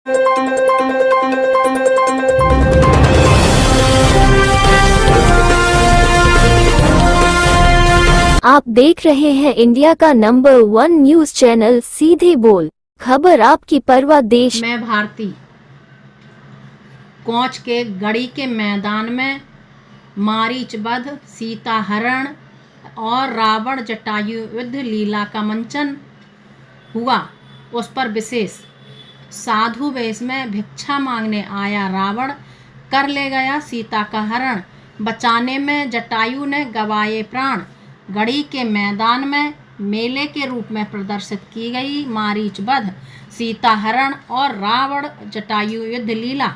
आप देख रहे हैं इंडिया का नंबर 1 न्यूज चैनल सीधे बोल, खबर आपकी परवा देश। मैं भारती कोंच के गढ़ी के मैदान में मारीच वध, सीता हरण और रावण जटायु युद्ध लीला का मंचन हुआ। उस पर विशेष साधु वेश में भिक्षा मांगने आया रावण कर ले गया सीता का हरण। बचाने में जटायु ने गवाए प्राण। गढ़ी के मैदान में मेले के रूप में प्रदर्शित की गई मारीच वध, सीता हरण और रावण जटायु युद्ध लीला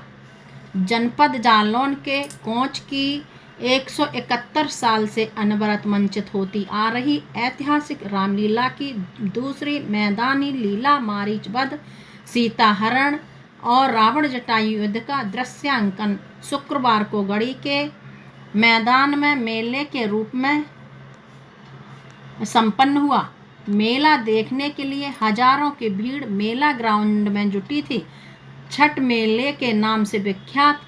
जनपद जालौन के कोंच की 171 साल से अनवरत मंचित होती आ रही ऐतिहासिक रामलीला की दूसरी मैदानी लीला मारीच वध, सीता हरण और रावण जटायु युद्ध का दृश्यांकन शुक्रवार को गढ़ी के मैदान में मेले के रूप में संपन्न हुआ। मेला देखने के लिए हजारों की भीड़ मेला ग्राउंड में जुटी थी। छठ मेले के नाम से विख्यात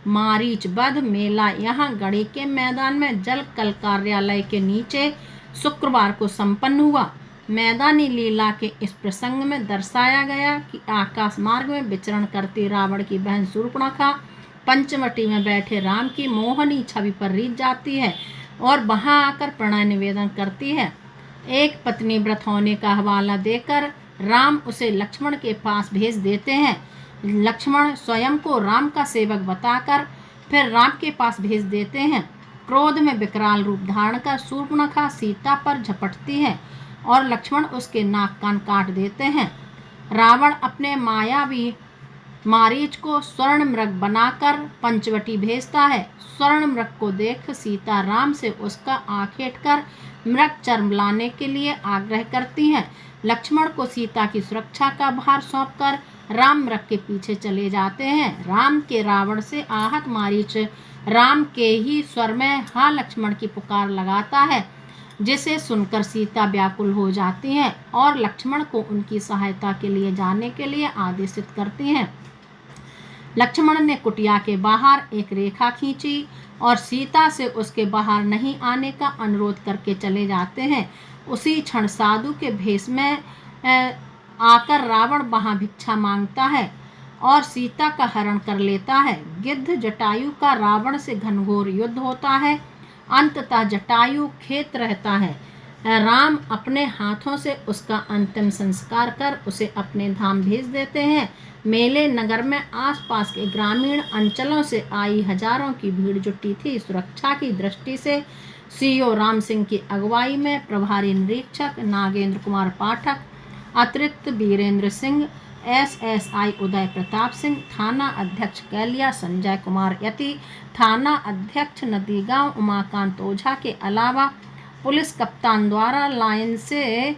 मारीच वध मेला यहां गढ़ी के मैदान में जल कल कार्यालय के नीचे शुक्रवार को संपन्न हुआ। मैदानी लीला के इस प्रसंग में दर्शाया गया कि आकाश मार्ग में विचरण करती रावण की बहन शूर्पणखा पंचवटी में बैठे राम की मोहनी छवि पर रीझ जाती है और वहां आकर प्रणय निवेदन करती है। एक पत्नी व्रत होने का हवाला देकर राम उसे लक्ष्मण के पास भेज देते हैं। लक्ष्मण स्वयं को राम का सेवक बताकर फिर राम के पास भेज देते हैं। क्रोध में विकराल रूप धारण कर शूर्पणखा सीता पर झपटती है और लक्ष्मण उसके नाक कान काट देते हैं। रावण अपने मायावी मारीच को स्वर्ण मृग बनाकर पंचवटी भेजता है। स्वर्ण मृग को देख सीता राम से उसका आखेट कर मृग चर्म लाने के लिए आग्रह करती हैं। लक्ष्मण को सीता की सुरक्षा का भार सौंपकर राम मृग के पीछे चले जाते हैं। राम के रावण से आहत मारीच राम के ही स्वर में हाँ लक्ष्मण की पुकार लगाता है, जिसे सुनकर सीता व्याकुल हो जाती हैं और लक्ष्मण को उनकी सहायता के लिए जाने के लिए आदेशित करती हैं। लक्ष्मण ने कुटिया के बाहर एक रेखा खींची और सीता से उसके बाहर नहीं आने का अनुरोध करके चले जाते हैं। उसी क्षण साधु के भेष में आकर रावण वहां भिक्षा मांगता है और सीता का हरण कर लेता है। गिद्ध जटायु का रावण से घनघोर युद्ध होता है। अंततः जटायु खेत रहता है। राम अपने हाथों से उसका अंतिम संस्कार कर उसे अपने धाम भेज देते हैं। मेले नगर में आसपास के ग्रामीण अंचलों से आई हजारों की भीड़ जुटी थी। सुरक्षा की दृष्टि से सीओ राम सिंह की अगुवाई में प्रभारी निरीक्षक नागेंद्र कुमार पाठक, अतिरिक्त वीरेंद्र सिंह, एसएसआई उदय प्रताप सिंह, थाना अध्यक्ष कैलिया संजय कुमार यति, थाना अध्यक्ष नदीगांव उमाकांत ओझा के अलावा पुलिस कप्तान द्वारा लाइन से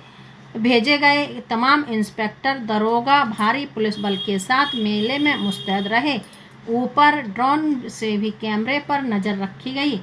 भेजे गए तमाम इंस्पेक्टर दरोगा भारी पुलिस बल के साथ मेले में मुस्तैद रहे। ऊपर ड्रोन से भी कैमरे पर नजर रखी गई।